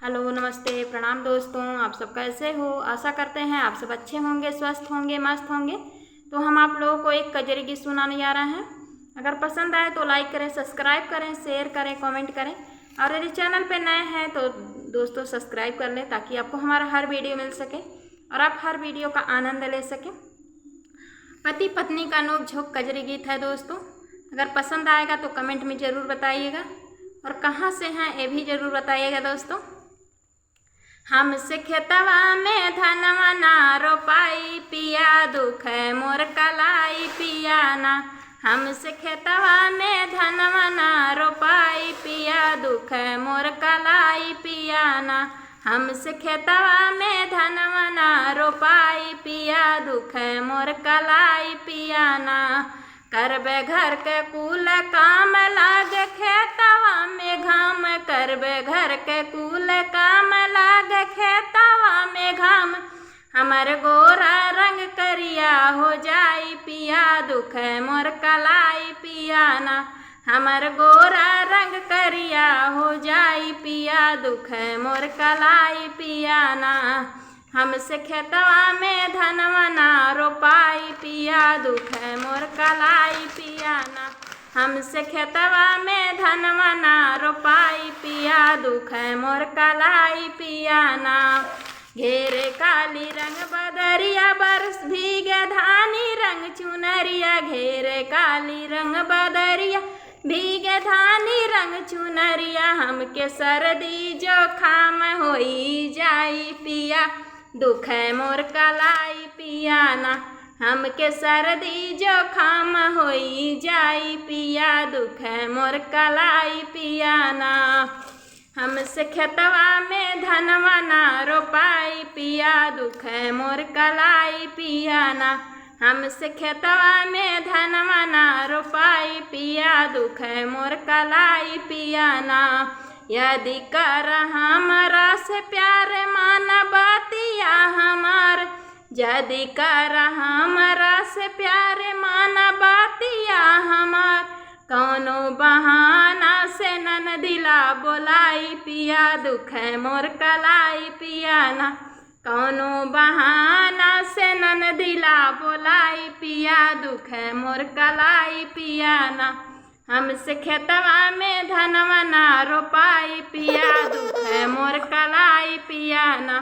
Hello, नमस्ते, प्रणाम दोस्तों। आप सब कैसे हो? आशा करते हैं आप सब अच्छे होंगे, स्वस्थ होंगे, मस्त होंगे। तो हम आप लोगों को एक कजरी गीत सुनाने जा रहे हैं। अगर पसंद आए तो लाइक करें, सब्सक्राइब करें, शेयर करें, कमेंट करें। और यदि चैनल पे नए हैं तो दोस्तों सब्सक्राइब कर लें ताकि आपको हमारा हर वीडियो मिल सके और आप हर वीडियो का आनंद ले सकें। पति पत्नी का नोक झोंक कजरी गीत है दोस्तों। अगर पसंद आएगा तो कमेंट में ज़रूर बताइएगा और कहाँ से हैं ये भी ज़रूर बताइएगा दोस्तों। हमसे खेतवा में धनवा ना रोपाई पिया, दुख है मोर कलाई पिया ना। हमसे खेतवा में धनवा ना रोपाई पिया, दुख है मोर कलाई पिया ना। हमसे खेतवा में धनवा ना रोपाई पिया, दुख है मोर कलाई पिया ना। करबे घर के कुल काम लाग खेतवा में घाम, करबे घर के कुल काम लाग खेतवा में घाम। हमर गोरा रंग करिया हो जाई पिया, दुख है मोर कलाई पिया ना। हमर गोरा रंग करिया हो जाई पिया, दुख है मोर कलाई पिया ना। हमसे खेतवा में धनवा ना रोपाई पिया, दुख है मोर कलाई पिया ना। हमसे खेतवा में धनवा ना रोपाई पिया, दुख है मोर कलाई पिया ना। घेरे काली रंग बदरिया बरस भीगे धानी रंग चुनरिया, घेरे काली रंग बदरिया भीगे धानी रंग चुनरिया। हमके सर्दी जोखाम होई जाई पिया, दुख है मोर कलाई पिया ना। हमके सर्दी जोखाम होई जाई पिया, दुख है मोर कलाई पिया ना। हमसे खेतवा में धनवा ना रोपाई पिया, दुख है मोर कलाई पिया ना। हमसे खेतवा में धनवा ना रोपाई पिया, दुख है मोर कलाई पिया ना। यदि कर हमरा से प्यार माना बतिया हमार, यदि कर हमरा से प्यार माना बतिया हमार। कौनो बहाना से ननदिला बोलाई पिया, दुख है मोर कलाई पिया ना। कौनो बहाना से ननदिला बोलाई पिया, दुख है मोर कलाई पिया ना। हमसे खेतवा में धनवा ना रोपाई पिया, दुख है मोर कलाई पिया ना।